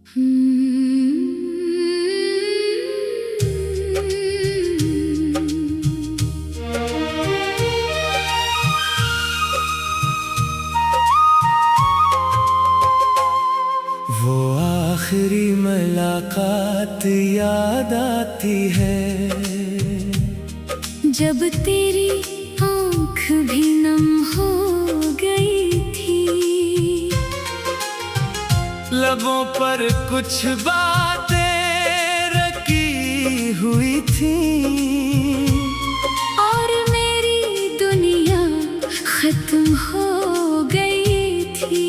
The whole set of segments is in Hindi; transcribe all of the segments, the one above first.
वो आखिरी मुलाकात याद आती है, जब तेरी आँख भी नम हो गई थी। लबों पर कुछ बातें रखी हुई थी, और मेरी दुनिया खत्म हो गई थी।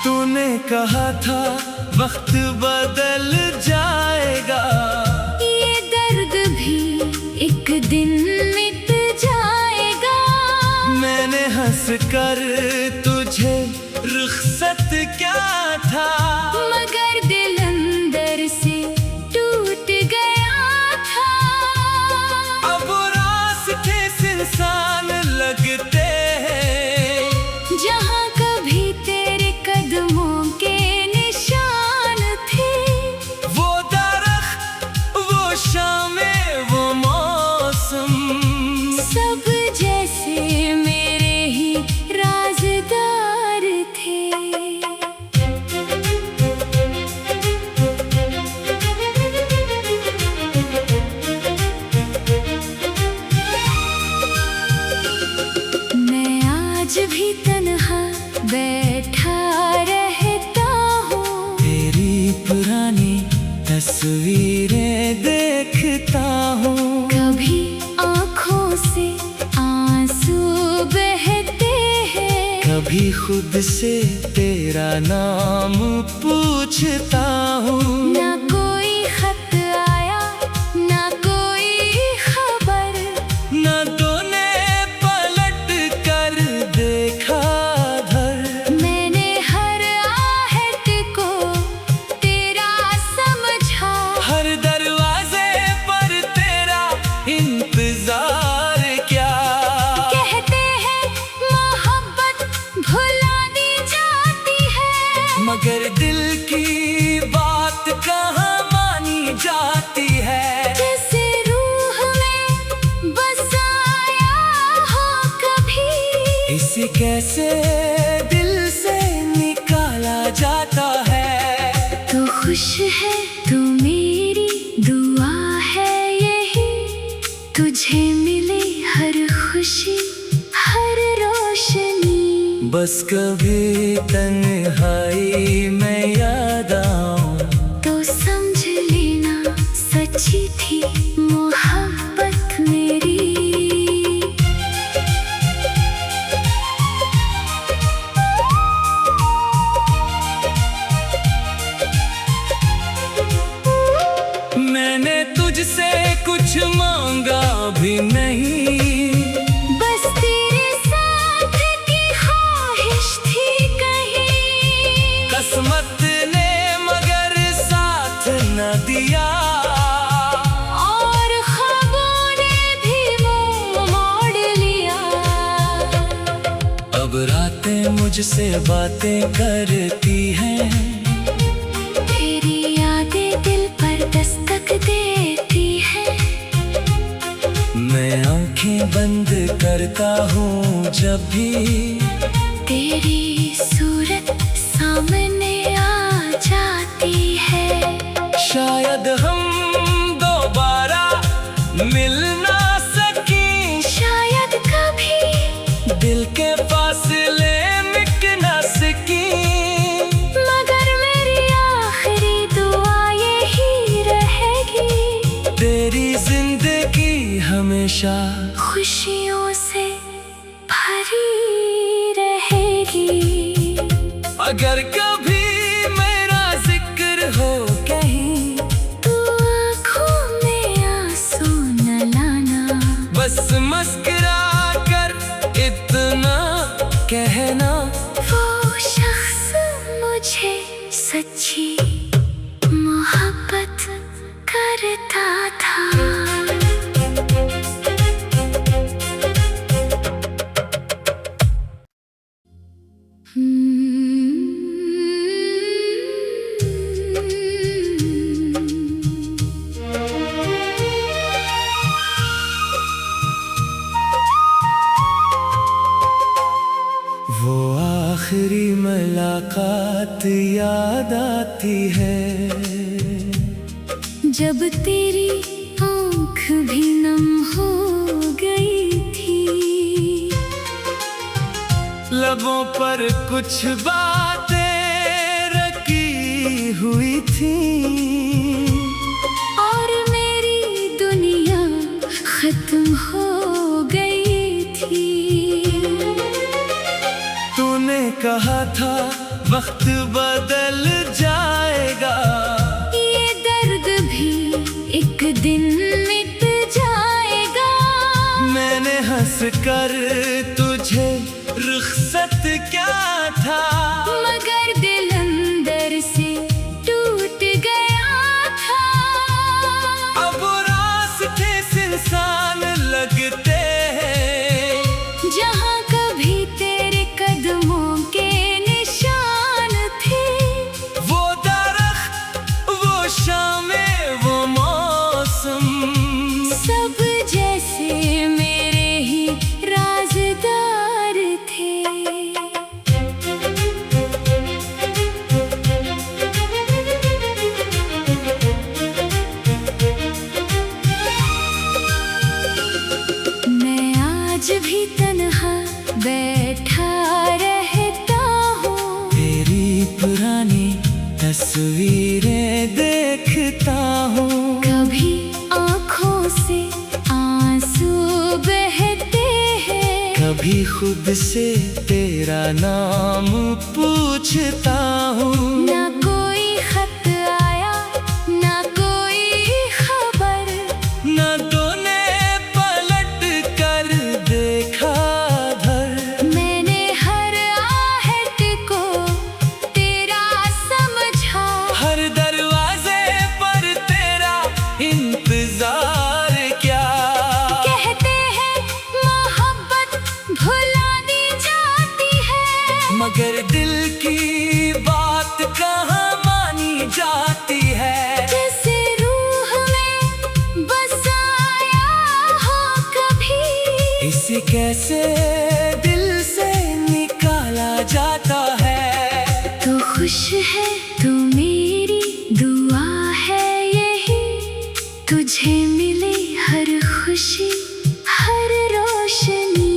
तूने कहा था वक्त बदल जाएगा, ये दर्द भी एक दिन मिट जाएगा। मैंने हंस कर तुझे रुखसत क्या था, मगर दिल अंदर से टूट गया था। अब रास्ते सुनसान लगते हैं, जहाँ कभी तेरे कदमों के निशान थे। वो दरख्त, वो शामें, वो मौसम, सब जैसे मेरे ही राज़दार थे। मैं आज भी तन्हा बैठा रहता हूँ, तेरी पुरानी तस्वीरें देखता हूँ। कभी आँखों से आंसू बहते हैं, कभी खुद से तेरा नाम पूछता हूँ। ना कोई खत आया, ना कोई खबर। न तूने पलट कर देखा धर, मैंने हर आहट को तेरा समझा। हर दरवाजे पर तेरा इंतजार क्या। कहते हैं मोहब्बत भुला दी जाती है, मगर दिल की बात कहाँ मानी जाती है। जैसे रूह में बसाया हो कभी। इसे कैसे दिल से निकाला जाता है। तू खुश है, तू मेरी दुआ है यही। तुझे मिले हर खुशी, हर रोशनी। बस कभी तन्हाई में याद आऊं, तो समझ लेना सच्ची थी मोहब्बत मेरी। मैंने तुझसे कुछ मांगा भी नहीं, बस तेरे साथ की ख्वाहिश थी कहीं। किस्मत ने मगर साथ न दिया, और ख्वाबों ने भी मुंह मोड़ लिया। अब रातें मुझसे बातें करती हैं, तेरी यादें दिल पर दस्तक देती है। मैं आंखें बंद करता हूँ जब भी तेरी सूरत सामने आ जाती है। शायद हम दोबारा मिल ना सकें, शायद कभी दिल के फासले मिट ना सकें। मगर मेरी आखिरी दुआ यही रहेगी, तेरी जिंदगी हमेशा खुशियों से भरी रहेगी। अगर कभी मेरा जिक्र हो कहीं, तू आँखों में आंसू न लाना। बस मुस्कुरा कर इतना कहना, वो शख्स मुझे सच्ची मोहब्बत करता था। आखिरी मुलाकात याद आती है, जब तेरी आँख भी नम हो गई थी। लबों पर कुछ बातें रखी हुई थी, और मेरी दुनिया खत्म हो गई थी। तूने कहा था वक्त बदल जाएगा, ये दर्द भी एक दिन मिट जाएगा। मैंने हंस कर तुझे रुखसत क्या था, मगर दिल अंदर से टूट गया था। अब रास्ते सुनसान लगते हैं, जहाँ कभी तेरे कदमों के निशान थे। वो दरख्त, वो शामें, वो मौसम, सब जैसे मेरे ही राज़दार थे। मैं आज भी तन्हा बैठा रहता हूँ, तेरी पुरानी तस्वीरें देखता हूँ। कभी आँखों से आंसू बहते हैं, कभी खुद से तेरा नाम पूछता हूँ। ना कोई खत आया, ना कोई खबर। न तूने पलट कर देखा धर, मैंने हर आहट को तेरा समझा। हर दरवाजे पर तेरा इंतजार क्या। कहते हैं मोहब्बत भुलानी जाती है, मगर दिल की बात कहाँ मानी जाती है। जैसे रूह में बसाया हो कभी। इसे कैसे दिल से निकाला जाता है। तू खुश है, तू मेरी दुआ है यही। तुझे मिले हर खुशी, हर रोशनी।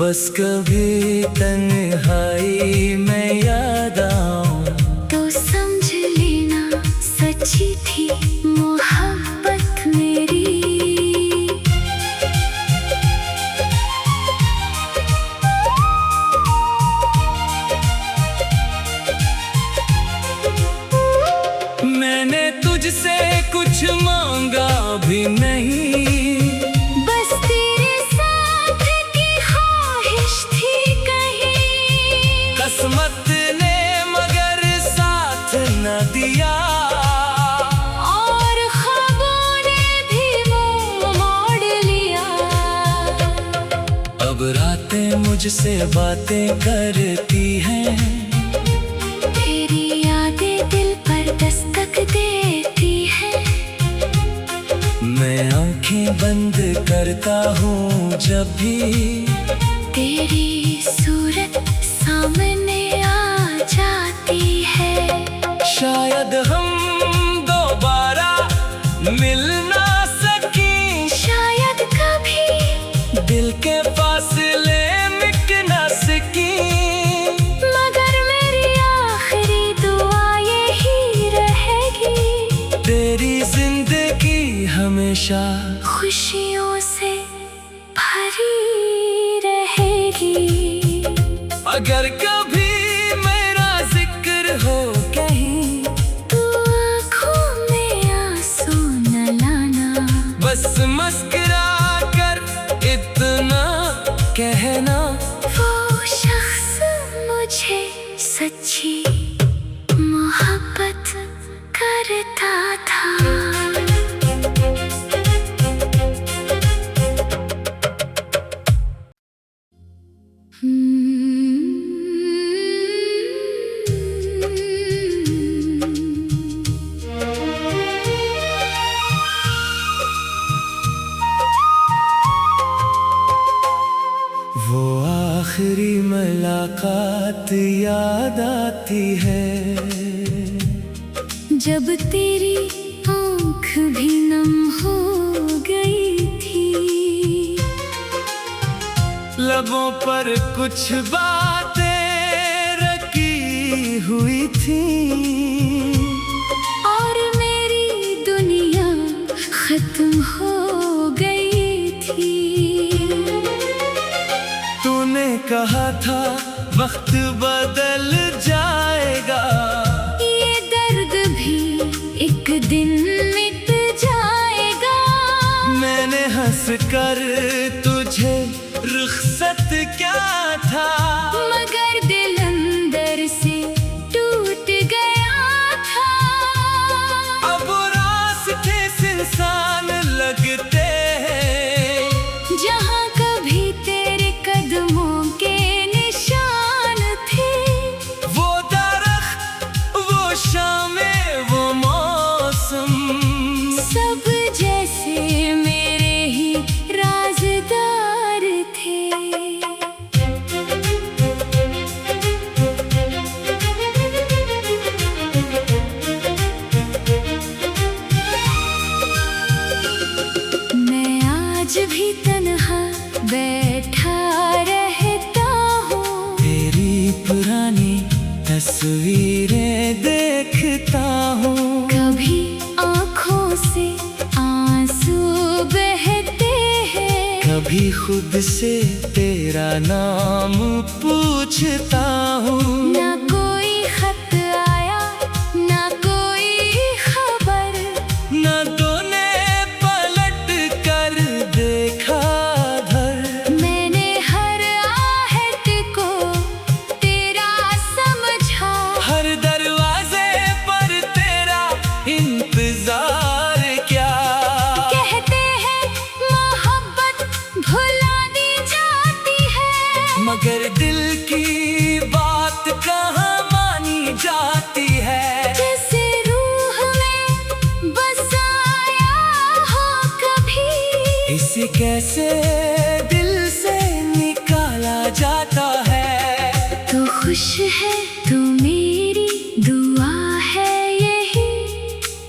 बस कभी तन्हाई में याद आऊं, तो समझ लेना सच्ची थी मोहब्बत मेरी। मैंने तुझसे कुछ मांगा भी नहीं, बस तेरे साथ की ख्वाहिश थी कहीं। किस्मत ने मगर साथ न दिया, और ख्वाबों ने भी मुंह मोड़ लिया। अब रातें मुझसे बातें करती हैं, तेरी यादें दिल पर दस्तक देती है। मैं आंखें बंद करता हूँ जब भी तेरी सूरत सामने आ जाती है। शायद हम दोबारा मिल ना सकें, शायद कभी दिल के फासले मिट ना सकें। मगर मेरी आखिरी दुआ यही रहेगी, तेरी जिंदगी हमेशा खुशियों से भरी रहेगी। अगर कभी मेरा जिक्र हो कहीं, तू आँखों में आंसू न लाना। बस मुस्कुरा कर इतना कहना, वो शख्स मुझे सच्ची मोहब्बत करता था। वो आखिरी मुलाकात याद आती है। जब तेरी आँख भी नम हो गई थी, लबों पर कुछ बातें रखी हुई थी, और मेरी दुनिया खत्म हो गई थी। तूने कहा था वक्त बदल जाएगा, ये दर्द भी एक दिन मिट जाएगा। मैंने हंस कर तुझे रुखसत क्या था, मगर दिल अंदर से टूट गया था। अब रास्ते सुनसान लगते हैं, जहाँ कभी तेरे कदमों के निशान थे। वो दरख्त, वो शामें, वो मौसम, सब जैसे मेरे ही राज़दार थे। मैं आज भी तन्हा बैठा रहता हूँ, तेरी पुरानी तस्वीरें देखता हूँ। कभी आँखों से आंसू बहते हैं, कभी खुद से तेरा नाम पूछता हूँ। ना कोई खत आया, ना कोई खबर। न तूने पलट कर देखा घर, मैंने हर आहट को तेरा समझा, हर दरवाजे पर तेरा इंतजार क्या। कहते हैं मोहब्बत भुला दी जाती है, मगर दिल की बात कहाँ मानी जाती है। जैसे रूह में बसाया हो कभी। इसे कैसे दिल से निकाला जाता है। तू खुश है, तू मेरी दुआ है यही,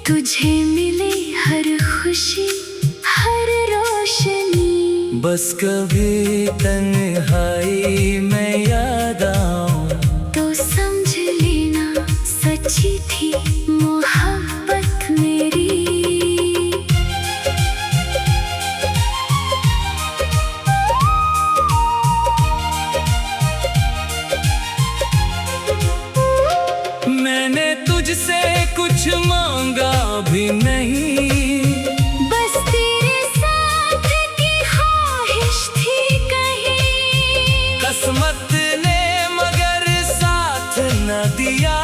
तुझे मिले हर खुशी, हर रोशनी। बस कभी तन्हाई में याद आऊं, तो समझ लेना सच्ची थी मोहब्बत मेरी। मैंने तुझसे कुछ मांगा भी नहीं, बस तेरे साथ की ख्वाहिश थी कहीं। किस्मत ने मगर साथ न दिया,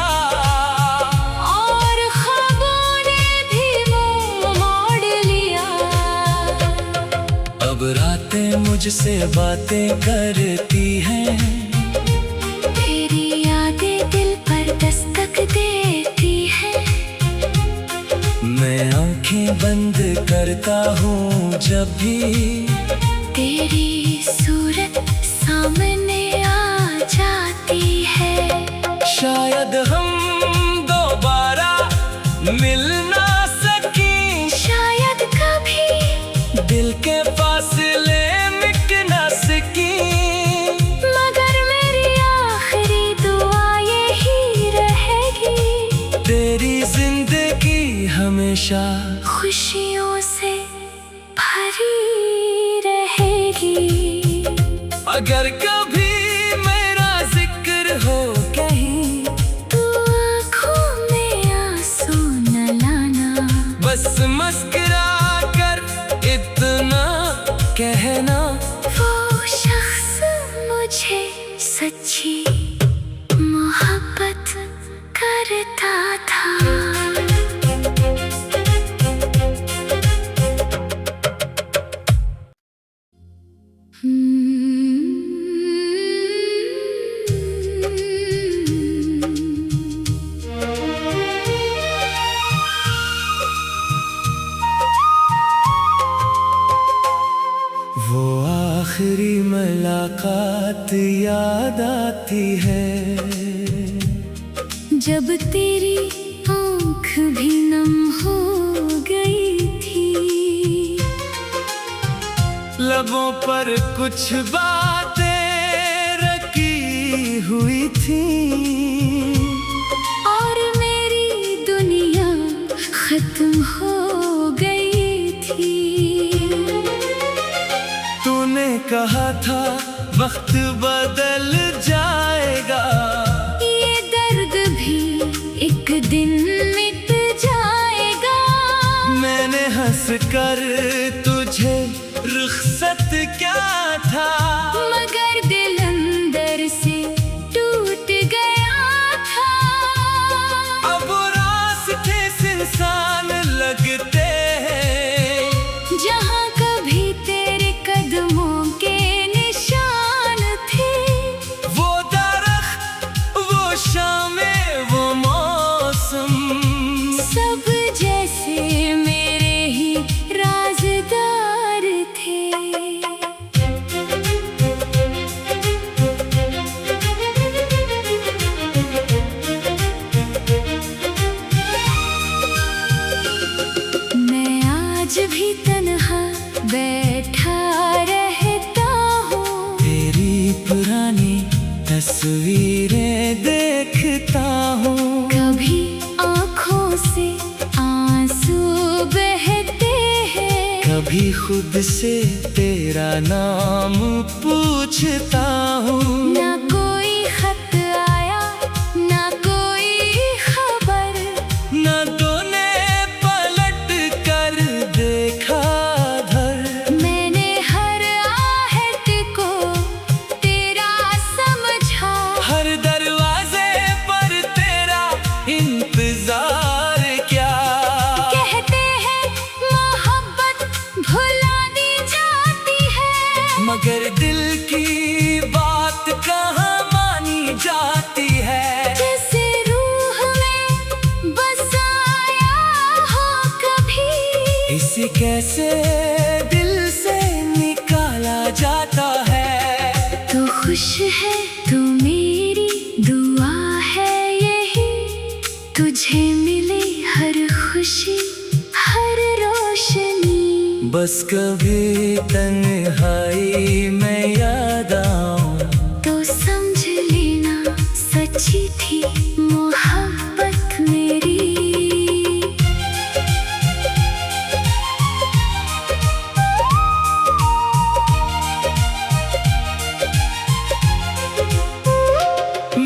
और ख्वाबों ने भी मुंह मोड़ लिया। अब रातें मुझसे बातें करती हैं, तेरी यादें दिल पर दस्तक देती है। मैं आंखें बंद करता हूँ जब भी तेरी सूरत सामने आ जाती है। शायद हम दोबारा मिल ना सकें, शायद कभी दिल के फासले मिट ना सकें। मगर मेरी आखिरी दुआ यही रहेगी, तेरी जिंदगी हमेशा खुशियों से भरी रहेगी। अगर कभी मेरा जिक्र हो कहीं, तू आँखों में आंसू न लाना, बस मुस्कुरा कर इतना कहना। वो शख्स मुझे सच्ची मोहब्बत करता था। वो आखिरी मुलाकात याद आती है। जब तेरी आँख भी नम हो गई थी। लबों पर कुछ बातें रखी हुई थी और मेरी दुनिया खत्म हो गई थी। तूने कहा था वक्त बदल जाएगा, ये दर्द भी एक दिन मिट जाएगा। मैंने हंस कर तुझे रुखसत क्या था, मगर दिल अंदर से टूट गया था। अब रास्ते इंसान लगते हैं जहाँ कभी तेरे कदमों के निशान थे। वो दरख्त, वो शामें, वो मौसम, सब जैसे मेरे ही राज़दार थे। मैं आज भी तन्हा बैठा रहता हूँ, तेरी पुरानी तस्वीरें देखता हूँ। कभी आँखों से आंसू बहते हैं, कभी खुद से तेरा नाम पूछता हूँ। ना कोई खत आया ना कोई खबर, न तूने पलट कर देखा धर, मैंने हर आहट को तेरा समझा। हर दरवाजे पर तेरा इंतजार क्या। कहते हैं मोहब्बत भुला दी जाती है, मगर दिल की बात कहाँ मानी जाती है। जैसे रूह में बसाया हो कभी, इसे कैसे दिल से निकाला जाता है। तो खुश है तू मेरी दुआ है यही, तुझे मिले हर खुशी हर रोशनी। बस कभी तन्हाई में याद आऊं, तो समझ लेना सच्ची थी मोहब्बत मेरी।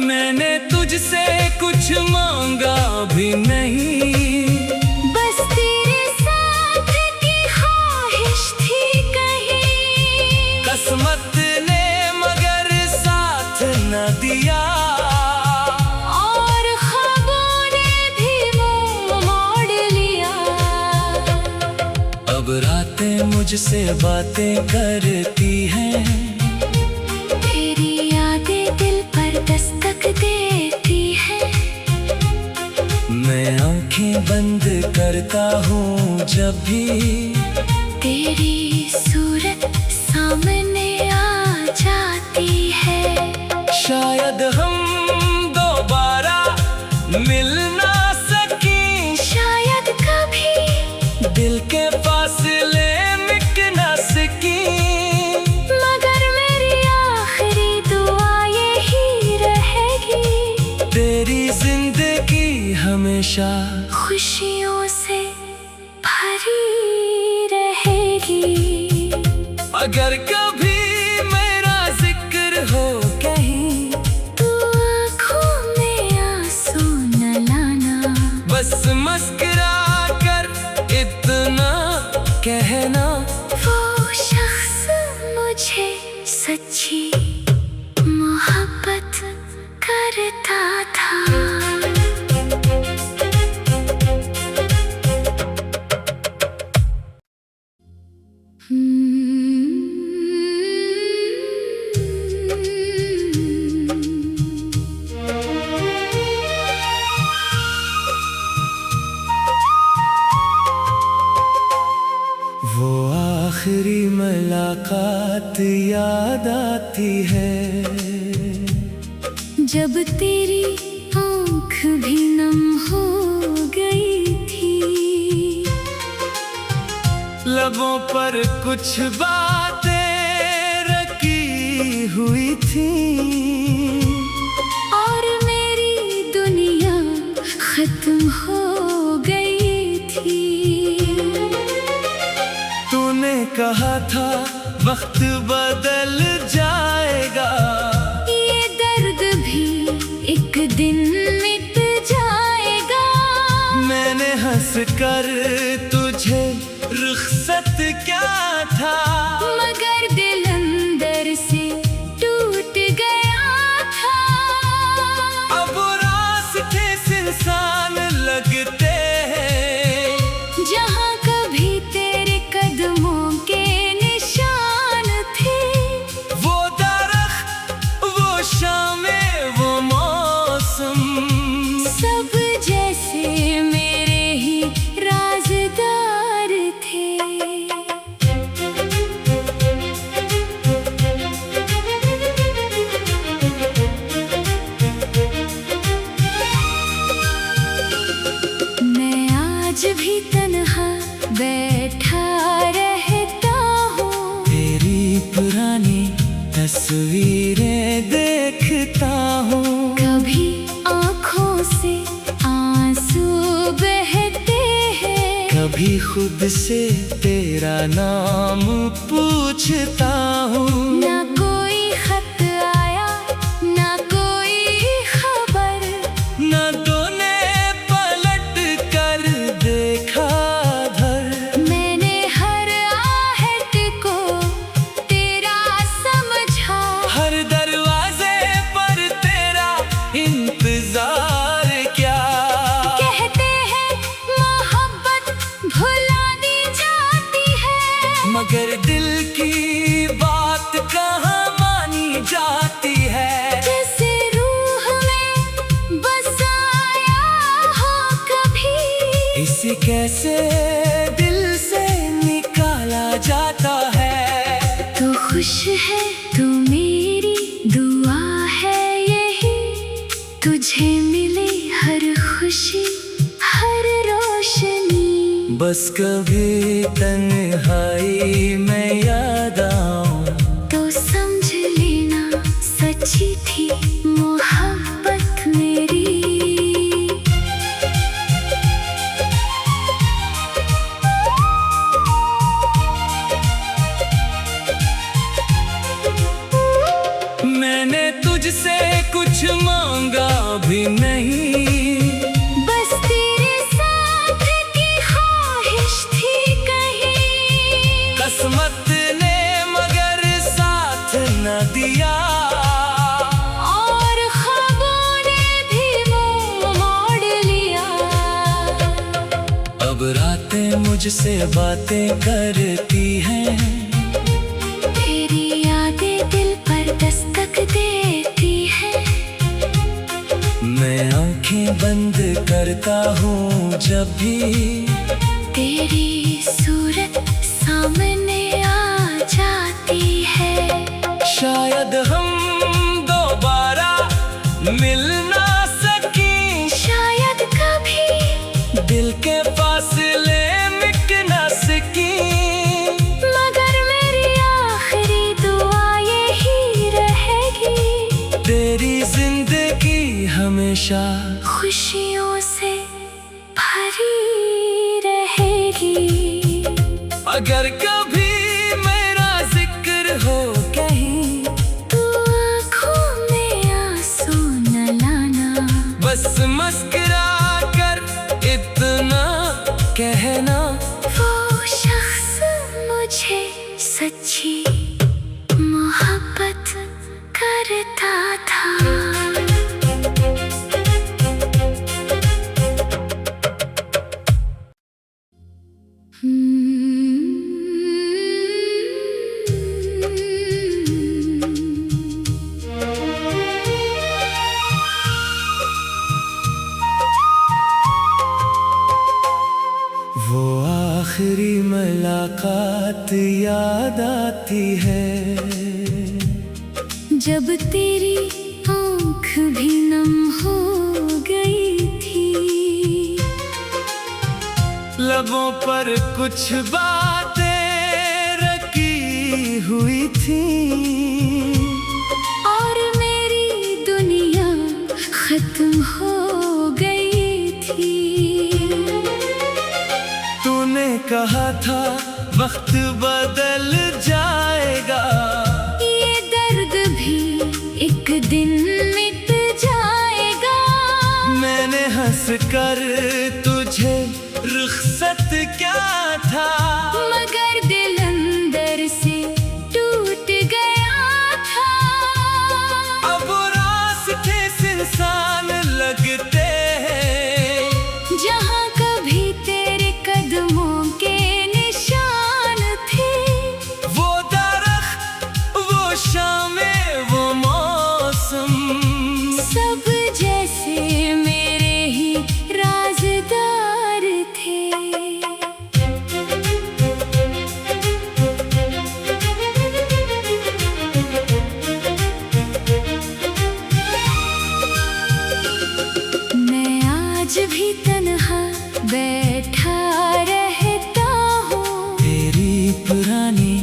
मैंने तुझसे कुछ मांगा भी नहीं, बस तेरे साथ की ख्वाहिश थी कहीं, किस्मत ने मगर साथ न दिया। और ख्वाबों ने भी मुंह मोड़ लिया। अब रातें मुझसे बातें करती हैं, तेरी यादें दिल पर दस्तक देती है। मैं आंखें बंद करता हूँ जब भी तेरी सूरत सामने आ जाती है। शायद हम दोबारा मिल ना सकें, शायद कभी दिल के फासले मिट ना सकें। मगर मेरी आखिरी दुआ यही रहेगी, तेरी जिंदगी हमेशा खुशियों से भरी रहेगी। अगर कभी मेरा जिक्र हो कहीं, तू आँखों में आंसू न लाना, बस मुस्कुरा कर इतना कहना। वो शख्स मुझे सच्ची मोहब्बत करता था। वो आखिरी मुलाकात याद आती है, जब तेरी आँख भी लबों पर कुछ बातें रखी हुई थी, और मेरी दुनिया खत्म हो गई थी। तूने कहा था वक्त बदल जाएगा, ये दर्द भी एक दिन मिट जाएगा। मैंने हंस कर तुझे रुखसत क्या था, मगर दिल अंदर से टूट गया था। अब रास्ते सुनसान लगते हैं, जहाँ कभी तेरे कदमों के निशान थे। वो दरख्त, वो शामें, वो मौसम, सब जैसे मेरे ही राज़दार थे। मैं आज भी तन्हा बैठा रहता हूँ, तेरी पुरानी तस्वीरें देखता हूँ। कभी आँखों से आंसू बहते हैं, कभी खुद से तेरा नाम पूछता हूँ। ना कोई खत आया, ना कोई खबर। न तूने पलट कर देखा धर, मैंने हर आहट को तेरा समझा। हर दरवाजे पर तेरा इंतजार क्या। कहते हैं मोहब्बत भुलानी जाती है, मगर दिल की बात कहाँ मानी जाती है। जैसे रूह में बसाया हो कभी। इसे कैसे दिल से निकाला जाता है। तू खुश है, तू मेरी दुआ है यही। तुझे मिले हर खुशी, हर रोशनी। बस कभी तन्हाई में याद आऊं, तो समझ लेना सच्ची थी मोहब्बत मेरी। मैंने तुझसे कुछ मांगा भी नहीं, बस तेरे साथ की ख्वाहिश थी कहीं। किस्मत ने मगर साथ न दिया, और ख्वाबों ने भी मुंह मोड़ लिया। अब रातें मुझसे बातें करती हैं, तेरी यादें दिल पर दस्तक देती है। मैं आंखें बंद करता हूँ जब भी तेरी सूरत सामने आ जाती है। शायद हम दोबारा मिल ना सकें, शायद कभी दिल के फासले मिट ना सकें। मगर मेरी आखिरी दुआ यही रहेगी, तेरी जिंदगी हमेशा खुशियों से भरी रहेगी। अगर कभी मेरा जिक्र हो कहीं, तू आँखों में आंसू न लाना। बस मुस्कुरा कर इतना कहना, वो शख्स मुझे सच्ची मोहब्बत करता था। वो आखिरी मुलाकात याद आती है, जब तेरी आँख भी नम हो गई थी। लबों पर कुछ बातें हुई थी और मेरी दुनिया खत्म हो गई थी। तूने कहा था वक्त बदल जाएगा, ये दर्द भी एक दिन मिट जाएगा। मैंने हंस कर तुझे रुखसत क्या था, मगर दिल अंदर से टूट गया था। अब रास्ते सुनसान लगते हैं, जहाँ कभी तेरे कदमों के निशान थे। वो दरख्त, वो शामें, वो मौसम, सब जैसे मेरे ही राज़दार थे। मैं आज भी तन्हा बैठा रहता हूँ, तेरी पुरानी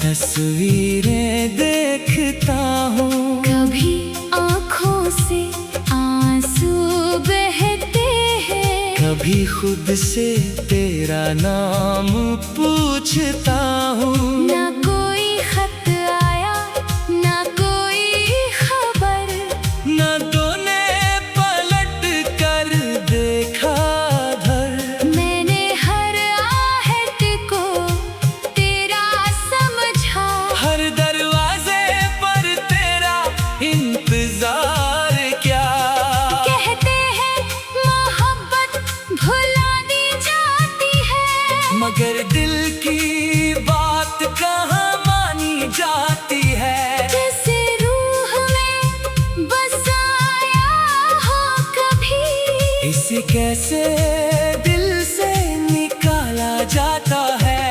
तस्वीरें देखता हूँ। कभी आँखों से आंसू बहते हैं, कभी खुद से तेरा नाम पूछता हूँ। ना कोई खत आया, ना कोई खबर। न तूने पलट कर देखा धर, मैंने हर आहट को तेरा समझा। हर दरवाजे पर तेरा इंतजार क्या। कहते हैं मोहब्बत भुला दी जाती है, मगर दिल की बात कहाँ मानी जाती है। जैसे रूह में बसाया हो कभी। इसे कैसे दिल से निकाला जाता है।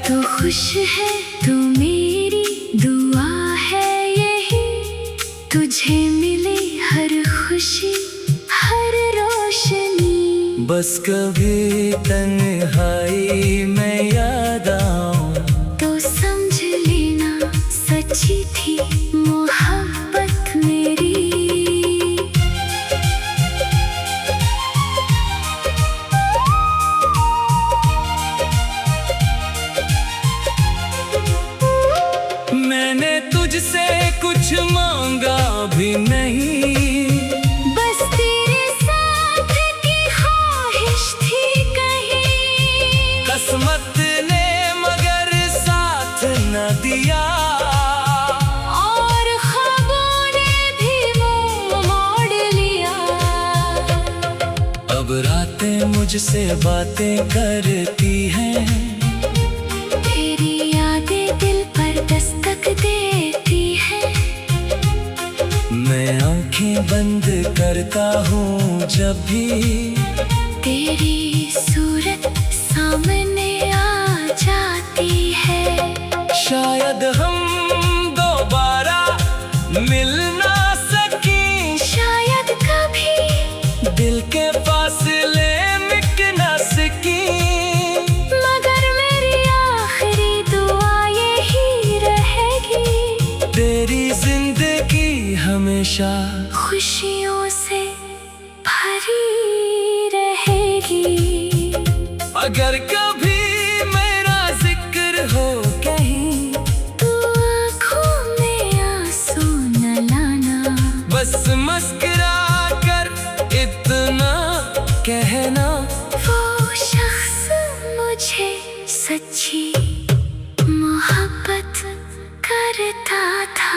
तो खुश है तो मेरी दुआ है यही, तुझे मिले हर खुशी हर रोशनी। बस कभी तन्हाई में याद आऊं, तो समझ लेना सच्ची थी मोहब्बत मेरी। मैंने तुझसे कुछ मांगा भी नहीं, बस तेरे साथ की ख्वाहिश थी कहीं। किस्मत ने मगर साथ न दिया, और ख्वाबों ने भी मुंह मोड़ लिया। अब रातें मुझसे बातें करती हैं, तेरी यादें दिल पर दस्तक देती है। मैं आंखें बंद करता हूँ जब भी तेरी सूरत सामने आ जाती है। शायद हम दोबारा मिल ना सकें, शायद कभी दिल के फासले मिट ना सकें। मगर मेरी आखिरी दुआ यही रहेगी, तेरी जिंदगी हमेशा खुशियों से भरी रहेगी। अगर कभी मेरा जिक्र हो कहीं, तू आँखों में आंसू न लाना। बस मस्कुरा कर इतना कहना, वो शख्स मुझे सच्ची मोहब्बत करता था।